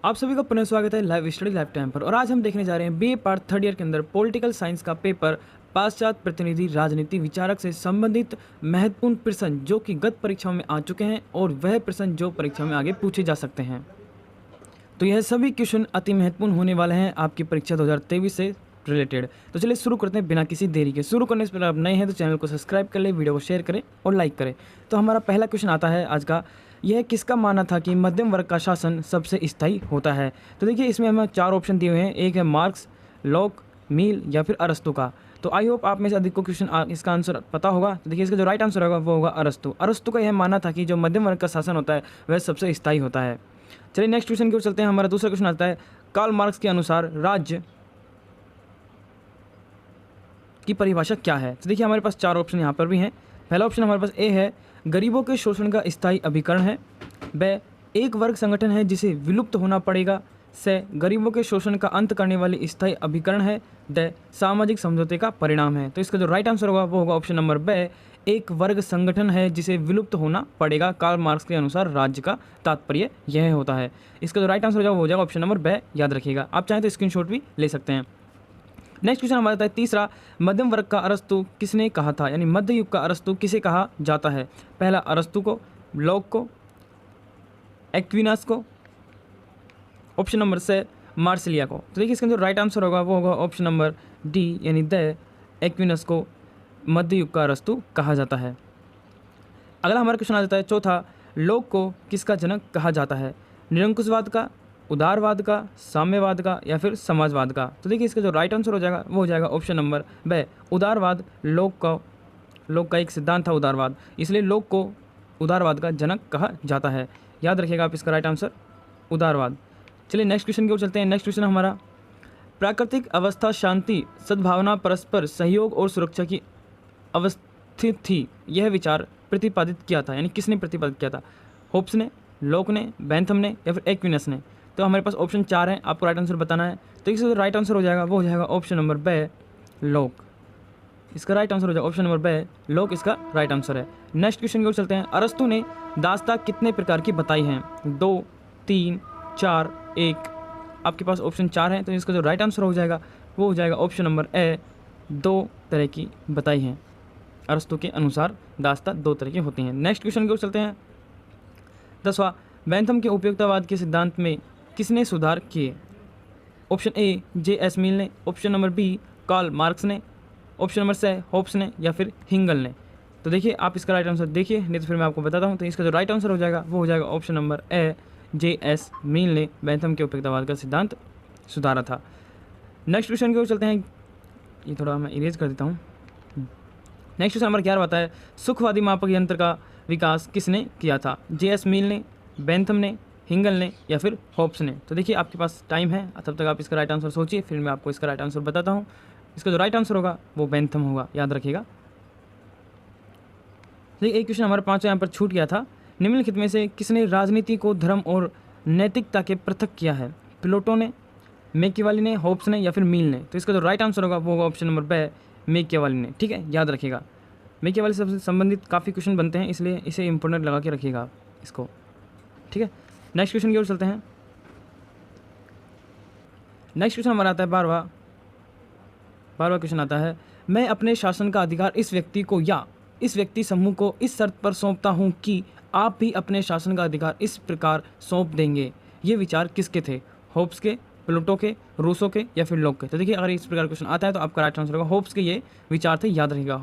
आप सभी का पुनः स्वागत है लाइव स्टडी लाइव टाइम पर। और आज हम देखने जा रहे हैं बीए पार्ट थर्ड ईयर के अंदर पॉलिटिकल साइंस का पेपर पाश्चात्य प्रतिनिधि राजनीति विचारक से संबंधित महत्वपूर्ण प्रश्न जो कि गत परीक्षाओं में आ चुके हैं और वह प्रश्न जो परीक्षा में आगे पूछे जा सकते हैं। तो यह सभी क्वेश्चन अति महत्वपूर्ण होने वाले हैं आपकी परीक्षा 2023 से रिलेटेड। तो चलिए शुरू करते हैं बिना किसी देरी के। शुरू करने से पहले आप नए हैं तो चैनल को सब्सक्राइब कर ले, वीडियो को शेयर करें और लाइक करें। तो हमारा पहला क्वेश्चन आता है आज का, यह किसका मानना था कि मध्यम वर्ग का शासन सबसे स्थायी होता है। तो देखिए इसमें हमें 4 ऑप्शन दिए हुए हैं, एक है मार्क्स, लॉक, मील या फिर अरस्तु का। तो आई होप आप में से अधिक को क्वेश्चन इसका आंसर पता होगा। तो देखिए इसका जो राइट आंसर होगा वो होगा अरस्तु। अरस्तु का यह मानना था कि जो मध्यम वर्ग का शासन होता है वह सबसे स्थायी होता है। चलिए नेक्स्ट क्वेश्चन की ओर चलते हैं। हमारा दूसरा क्वेश्चन आता है, कार्ल मार्क्स के अनुसार राज्य की परिभाषा क्या है। तो देखिए हमारे पास 4 ऑप्शन यहाँ पर भी हैं। पहला ऑप्शन हमारे पास ए है, गरीबों के शोषण का स्थायी अभिकरण है। ब, एक वर्ग संगठन है जिसे विलुप्त होना पड़ेगा। से, गरीबों के शोषण का अंत करने वाली स्थायी अभिकरण है। द, सामाजिक समझौते का परिणाम है। तो इसका जो राइट आंसर होगा वो होगा ऑप्शन नंबर ब, एक वर्ग संगठन है जिसे विलुप्त होना पड़ेगा। कार्ल मार्क्स के अनुसार राज्य का तात्पर्य यह होता है। इसका जो राइट आंसर हो जाएगा ऑप्शन नंबर ब, याद रखिएगा। आप चाहें तो स्क्रीनशॉट भी ले सकते हैं। नेक्स्ट क्वेश्चन हमारा आता है तीसरा, मध्यम वर्ग का अरस्तु किसने कहा था, यानी मध्य युग का अरस्तु किसे कहा जाता है। पहला अरस्तु को, लॉक को, एक्विनास को, ऑप्शन नंबर से मार्सिलिया को। तो देखिए इसका जो राइट आंसर होगा वो होगा ऑप्शन नंबर डी, यानी द एक्विनस को मध्य युग का अरस्तु कहा जाता है। अगला हमारा क्वेश्चन आ जाता है चौथा, लॉक को किसका जनक कहा जाता है। निरंकुशवाद का, उदारवाद का, साम्यवाद का या फिर समाजवाद का। तो देखिए इसका जो राइट आंसर हो जाएगा वो हो जाएगा ऑप्शन नंबर ब, उदारवाद। लॉक का एक सिद्धांत था उदारवाद, इसलिए लॉक को उदारवाद का जनक कहा जाता है। याद रखिएगा आप इसका राइट आंसर उदारवाद। चलिए नेक्स्ट क्वेश्चन की ओर चलते हैं। नेक्स्ट क्वेश्चन हमारा, प्राकृतिक अवस्था शांति, सद्भावना, परस्पर सहयोग और सुरक्षा की अवस्थित थी, यह विचार प्रतिपादित किया था, यानी किसने प्रतिपादित किया था। होब्स ने, लॉक ने, बेंथम ने या फिर एक्विनस ने। तो हमारे पास ऑप्शन 4 हैं, आपको राइट आंसर बताना है। तो इसका जो राइट आंसर हो जाएगा वो हो जाएगा ऑप्शन नंबर ब, लॉक। इसका राइट आंसर हो जाएगा ऑप्शन नंबर ब, लॉक इसका राइट आंसर है। नेक्स्ट क्वेश्चन की ओर चलते हैं। अरस्तु ने दास्ता कितने प्रकार की बताई हैं, 2, 3, 4, 1। आपके पास ऑप्शन 4 हैं, तो इसका जो राइट आंसर हो जाएगा वो हो जाएगा ऑप्शन नंबर ए, 2 तरह की बताई हैं। अरस्तु के अनुसार दास्ता 2 तरह की होती हैं। नेक्स्ट क्वेश्चन की ओर चलते हैं। 10वां, बेंथम के उपयोगितावाद के सिद्धांत में किसने सुधार किए। Option A, JS. मिल ने, option number B, Karl Marx ने, ऑप्शन नंबर सी, होब्स ने या फिर हिंगल ने। तो देखिए आप इसका राइट आंसर देखिए, नहीं तो फिर मैं आपको बताता हूँ। तो इसका जो राइट आंसर हो जाएगा वो हो जाएगा option number A, JS. Mill ने बेंथम के उपयोगितावाद का सिद्धांत सुधारा था। नेक्स्ट क्वेश्चन की ओर चलते हैं। ये थोड़ा मैं इरेज कर देता हूँ। नेक्स्ट क्वेश्चन नंबर 11 आता है, सुखवादी मापक यंत्र का विकास किसने किया था। जे.एस. मिल ने, बेंथम ने, हिंगल ने या फिर होब्स ने। तो देखिए आपके पास टाइम है, तब तक आप इसका राइट आंसर सोचिए, फिर मैं आपको इसका राइट आंसर बताता हूँ। इसका जो राइट आंसर होगा वो बेंथम होगा, याद रखिएगा। देखिए एक क्वेश्चन हमारा 5 यहाँ पर छूट गया था। निम्नलिखित में से किसने राजनीति को धर्म और नैतिकता के पृथक किया है। प्लेटो ने, मैकियावेली ने, होब्स ने या फिर मिल ने। तो इसका जो राइट आंसर होगा वो होगा ऑप्शन नंबर ब, मैकियावेली ने। ठीक है, याद रखिएगा। मैकियावेली से संबंधित काफ़ी क्वेश्चन बनते हैं, इसलिए इसे इंपॉर्टेंट लगा के रखिएगा आप इसको। ठीक है, नेक्स्ट क्वेश्चन की ओर चलते हैं। नेक्स्ट क्वेश्चन हमारा आता है 12वां क्वेश्चन आता है, मैं अपने शासन का अधिकार इस व्यक्ति को या इस व्यक्ति समूह को इस शर्त पर सौंपता हूँ कि आप भी अपने शासन का अधिकार इस प्रकार सौंप देंगे। ये विचार किसके थे। होब्स के, प्लेटो के, रूसो के या फिर लॉक के। तो देखिए अगर इस प्रकार क्वेश्चन आता है तो आपका राइट आंसर होगा होब्स के ये विचार थे, याद रहेगा।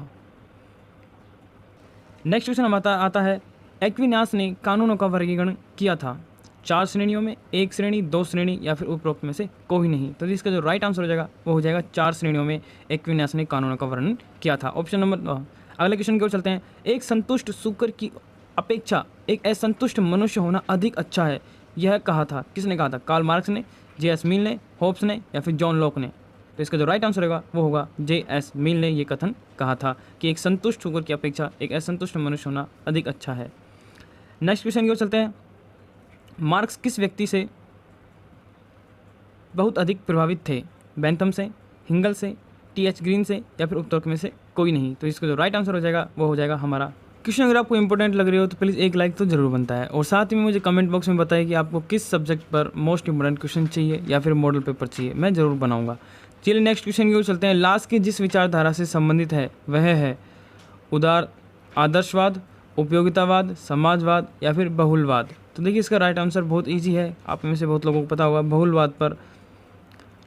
नेक्स्ट क्वेश्चन हमारा आता है, एक्विनास ने कानूनों का वर्गीकरण किया था 4 श्रेणियों में, 1 श्रेणी, 2 श्रेणी या फिर उपरोक्त में से कोई नहीं। तो इसका जो राइट आंसर हो जाएगा वो हो जाएगा 4 श्रेणियों में एक्विनास ने कानूनों का वर्णन किया था। ऑप्शन नंबर अगले क्वेश्चन की ओर चलते हैं। एक संतुष्ट शुकर की अपेक्षा एक असंतुष्ट मनुष्य होना अधिक अच्छा है, यह कहा था, किसने कहा था। कार्ल मार्क्स ने, जे.एस. मिल ने, होब्स ने या फिर जॉन लॉक ने। तो इसका जो राइट आंसर होगा वो होगा जे.एस. मिल ने ये कथन कहा था कि एक संतुष्ट शुगर की अपेक्षा एक असंतुष्ट मनुष्य होना अधिक अच्छा है। नेक्स्ट क्वेश्चन की ओर चलते हैं। मार्क्स किस व्यक्ति से बहुत अधिक प्रभावित थे। बेंथम से, हिंगल से, टी.एच. ग्रीन से या फिर उपरोक्त में से कोई नहीं। तो इसका जो राइट आंसर हो जाएगा वो हो जाएगा हमारा क्वेश्चन अगर आपको इंपॉर्टेंट लग रही हो तो प्लीज़ एक लाइक तो ज़रूर बनता है, और साथ ही में मुझे कमेंट बॉक्स में बताइए कि आपको किस सब्जेक्ट पर मोस्ट इंपॉर्टेंट क्वेश्चन चाहिए या फिर मॉडल पेपर चाहिए, मैं ज़रूर बनाऊंगा। चलिए नेक्स्ट क्वेश्चन की ओर चलते हैं। लास्ट की जिस विचारधारा से संबंधित है वह है उदार आदर्शवाद, उपयोगितावाद, समाजवाद या फिर बहुलवाद। तो देखिए इसका राइट आंसर बहुत ईजी है, आप में से बहुत लोगों को पता होगा, बहुलवाद पर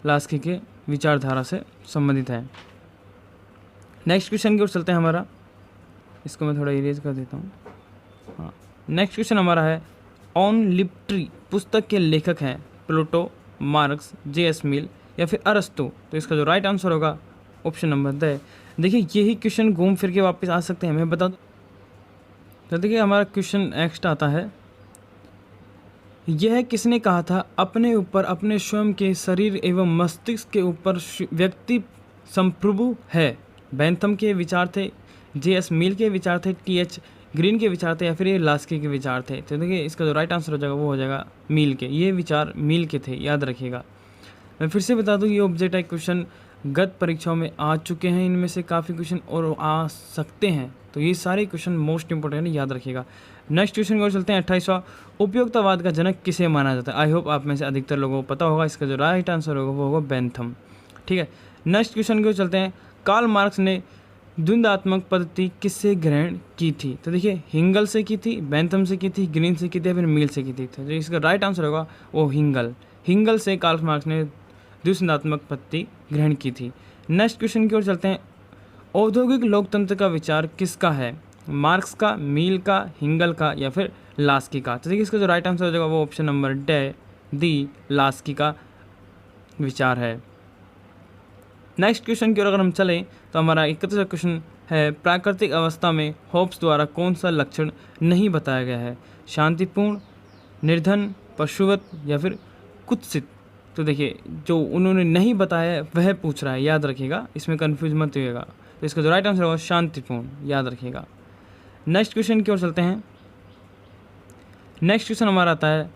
लास्की के विचारधारा से संबंधित है। नेक्स्ट क्वेश्चन की ओर चलते हैं हमारा, इसको मैं थोड़ा इरेज कर देता हूँ। हाँ, नेक्स्ट क्वेश्चन हमारा है ऑन लिबर्टी पुस्तक के लेखक हैं प्लूटो, मार्क्स, J.S. मिल या फिर अरस्तु। तो इसका जो राइट आंसर होगा ऑप्शन नंबर द। देखिए यही क्वेश्चन घूम फिर के वापस आ सकते हैं, मैं बता दूँ। तो देखिए हमारा क्वेश्चन नेक्स्ट आता है, यह किसने कहा था अपने ऊपर अपने स्वयं के शरीर एवं मस्तिष्क के ऊपर व्यक्ति संप्रभु है। बेंथम के विचार थे, J.S. मिल के विचार थे, T.H. ग्रीन के विचार थे या फिर ये लास्की के विचार थे। तो देखिए इसका जो राइट आंसर हो जाएगा वो हो जाएगा मिल के, ये विचार मिल के थे, याद रखिएगा। मैं फिर से बता दूं ये ऑब्जेक्ट है क्वेश्चन गत परीक्षाओं में आ चुके हैं, इनमें से काफ़ी क्वेश्चन और आ सकते हैं, तो ये सारे क्वेश्चन मोस्ट इंपॉर्टेंट है, याद रखिएगा। नेक्स्ट क्वेश्चन की ओर चलते हैं। 28वां, उपयोगितावाद का जनक किसे माना जाता है। आई होप आप में से अधिकतर लोगों को पता होगा, इसका जो राइट आंसर होगा वो होगा बेंथम। ठीक है, नेक्स्ट क्वेश्चन की ओर चलते हैं। कार्ल मार्क्स ने द्वंद्वात्मक पद्धति किससे ग्रहण की थी। तो देखिए हिंगल से की थी, बेंथम से की थी, ग्रीन से की थी या फिर मिल से की थी। तो इसका राइट आंसर होगा वो हिंगल से कार्ल मार्क्स ने द्वंद्वात्मक पद्धति ग्रहण की थी। नेक्स्ट क्वेश्चन की ओर चलते हैं। औद्योगिक लोकतंत्र का विचार किसका है, मार्क्स का, मील का, हिंगल का या फिर लास्की का। तो देखिए इसका जो राइट आंसर हो जाएगा वो ऑप्शन नंबर डी लास्की का विचार है। नेक्स्ट क्वेश्चन की ओर अगर हम चलें तो हमारा 31वां क्वेश्चन है, प्राकृतिक अवस्था में होब्स द्वारा कौन सा लक्षण नहीं बताया गया है, शांतिपूर्ण, निर्धन, पशुवत या फिर कुत्सित। तो देखिए जो उन्होंने नहीं बताया है वह पूछ रहा है, याद रखिएगा, इसमें कन्फ्यूज मत होइएगा। तो इसका जो राइट आंसर होगा शांतिपूर्ण, याद रखिएगा। नेक्स्ट क्वेश्चन की ओर चलते हैं। नेक्स्ट क्वेश्चन हमारा आता है,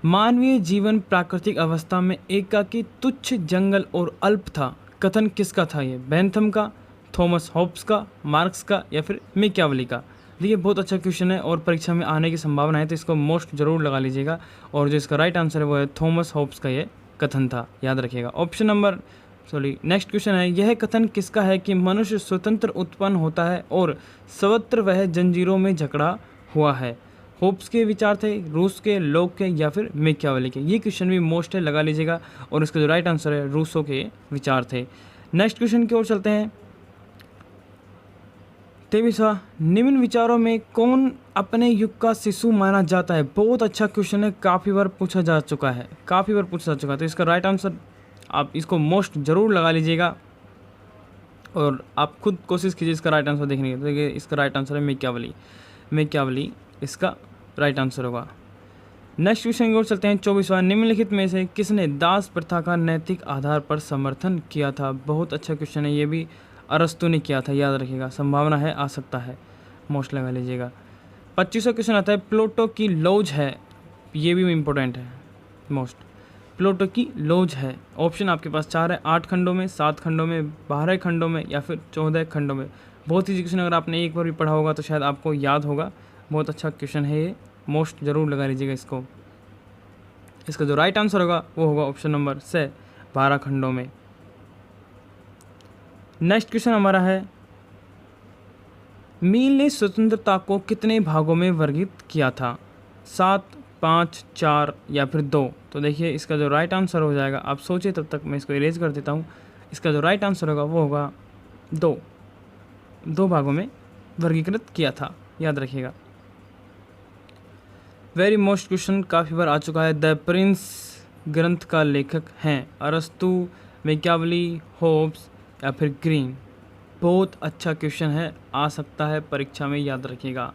मानवीय जीवन प्राकृतिक अवस्था में एकाकी, तुच्छ, जंगल और अल्प था, कथन किसका था ये, बेंथम का, थॉमस हॉब्स का, मार्क्स का या फिर मैकियावेली का। देखिए बहुत अच्छा क्वेश्चन है और परीक्षा में आने की संभावना है, तो इसको मोस्ट जरूर लगा लीजिएगा। और जो इसका राइट आंसर है वो है थॉमस हॉब्स का ये कथन था, याद रखिएगा। ऑप्शन नंबर नेक्स्ट क्वेश्चन है, यह कथन किसका है कि मनुष्य स्वतंत्र उत्पन्न होता है और सर्वत्र वह जंजीरों में जकड़ा हुआ है। होब्स के विचार थे, रूस के, लोक के या फिर मैकियावेली के। ये क्वेश्चन भी मोस्ट है, लगा लीजिएगा। और इसका जो राइट आंसर है रूसो के विचार थे। नेक्स्ट क्वेश्चन की ओर चलते हैं। 23वां, निम्न विचारों में कौन अपने युग का शिशु माना जाता है। बहुत अच्छा क्वेश्चन है, काफ़ी बार पूछा जा चुका है, तो इसका राइट आंसर आप इसको मोस्ट जरूर लगा लीजिएगा और आप खुद कोशिश कीजिए इसका राइट आंसर देखने की। तो देखिए इसका राइट आंसर है मैकियावेली इसका राइट आंसर होगा। नेक्स्ट क्वेश्चन की ओर चलते हैं। 24वां, निम्नलिखित में से किसने दास प्रथा का नैतिक आधार पर समर्थन किया था। बहुत अच्छा क्वेश्चन है, ये भी अरस्तु ने किया था, याद रखिएगा, संभावना है आ सकता है, मोस्ट लगा लीजिएगा। 25वां क्वेश्चन आता है, प्लूटो की लॉज है, ये भी इम्पोर्टेंट है मोस्ट। प्लूटो की लॉज है, ऑप्शन आपके पास 4 है, 8 खंडों में, 7 खंडों में, 12 खंडों में या फिर 14 खंडों में। बहुत ही क्वेश्चन, अगर आपने एक बार भी पढ़ा होगा तो शायद आपको याद होगा। बहुत अच्छा क्वेश्चन है ये, मोस्ट जरूर लगा लीजिएगा इसको। इसका जो राइट आंसर होगा वो होगा ऑप्शन नंबर से 12 खंडों में। नेक्स्ट क्वेश्चन हमारा है, मील ने स्वतंत्रता को कितने भागों में वर्गीकृत किया था, 7, 5, 4 या फिर 2। तो देखिए इसका जो राइट आंसर हो जाएगा, आप सोचिए तब तक मैं इसको इरेज कर देता हूँ। इसका जो राइट आंसर होगा वो होगा 2 भागों में वर्गीकृत किया था, याद रखिएगा। वेरी मोस्ट क्वेश्चन काफ़ी बार आ चुका है। द प्रिंस ग्रंथ का लेखक हैं अरस्तु, मैकियावेली, होब्स या फिर ग्रीन। बहुत अच्छा क्वेश्चन है, आ सकता है परीक्षा में, याद रखिएगा।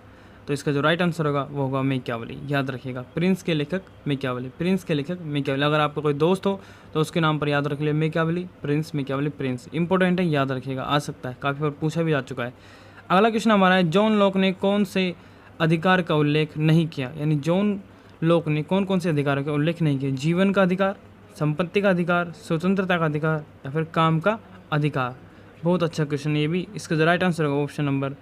तो इसका जो राइट आंसर होगा वो होगा मैकियावेली, याद रखिएगा। प्रिंस के लेखक मैकियावेली। अगर आपका कोई दोस्त हो तो उसके नाम पर याद रख लिया, मैकियावेली प्रिंस। इंपॉर्टेंट है, याद रखिएगा, आ सकता है, काफ़ी बार पूछा भी जा चुका है। अगला क्वेश्चन हमारा है, जॉन लॉक ने कौन से अधिकार का उल्लेख नहीं किया, यानी जॉन लॉक ने कौन कौन से अधिकारों का उल्लेख नहीं किया। जीवन का अधिकार, संपत्ति का अधिकार, स्वतंत्रता का अधिकार या फिर काम का अधिकार। बहुत अच्छा क्वेश्चन ये भी। इसका जो राइट आंसर होगा ऑप्शन नंबर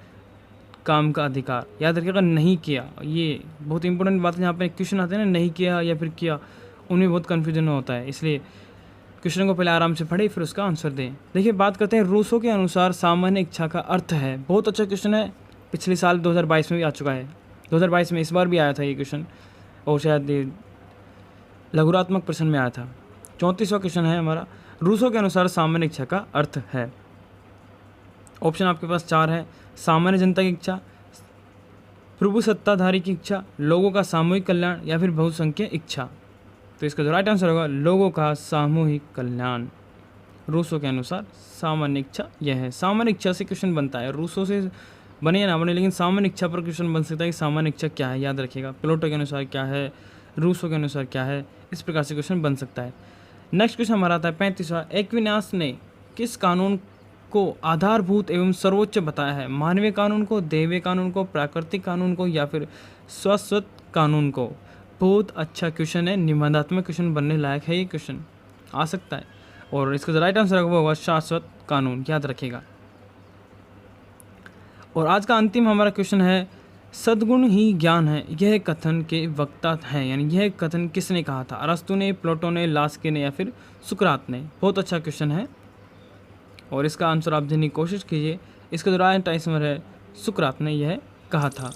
काम का अधिकार। याद रखिएगा नहीं किया, ये बहुत इंपॉर्टेंट बात है। यहाँ पे क्वेश्चन आते हैं ना नहीं किया या फिर किया, उनमें बहुत कन्फ्यूजन होता है, इसलिए क्वेश्चन को पहले आराम से पढ़े फिर उसका आंसर दें। देखिए बात करते हैं रूसो के अनुसार सामान्य इच्छा का अर्थ है। बहुत अच्छा क्वेश्चन है, पिछले साल 2022 में भी आ चुका है, 2022 में इस बार भी आया था ये क्वेश्चन, और शायद ये लघुरात्मक प्रश्न में आया था। 34वां क्वेश्चन है हमारा, रूसो के अनुसार सामान्य इच्छा का अर्थ है। ऑप्शन आपके पास 4 है, सामान्य जनता की इच्छा, प्रभु सत्ताधारी की इच्छा, लोगों का सामूहिक कल्याण या फिर बहुसंख्यक इच्छा। तो इसका जो राइट आंसर होगा लोगों का सामूहिक कल्याण। रूसो के अनुसार सामान्य इच्छा यह है। सामान्य इच्छा से क्वेश्चन बनता है, रूसो से बने या ना बने, लेकिन सामान्य इच्छा पर क्वेश्चन बन सकता है कि सामान्य इच्छा क्या है। याद रखिएगा, प्लेटो के अनुसार क्या है, रूसो के अनुसार क्या है, इस प्रकार से क्वेश्चन बन सकता है। नेक्स्ट क्वेश्चन हमारा आता है 35वां, एक्विनास ने किस कानून को आधारभूत एवं सर्वोच्च बताया है? मानवीय कानून को, दैवीय कानून को, प्राकृतिक कानून को या फिर शाश्वत कानून को? बहुत अच्छा क्वेश्चन है, निबंधात्मक क्वेश्चन बनने लायक है, ये क्वेश्चन आ सकता है। और इसका जो राइट आंसर होगा शाश्वत कानून, याद रखिएगा। और आज का अंतिम हमारा क्वेश्चन है, सद्गुण ही ज्ञान है, यह कथन के वक्ता है, यानी यह कथन किसने कहा था? अरस्तु ने, प्लेटो ने, लास्की ने या फिर सुकरात ने? बहुत अच्छा क्वेश्चन है और इसका आंसर आप देने की कोशिश कीजिए। इसका जो राइट आंसर है सुकरात ने यह कहा था।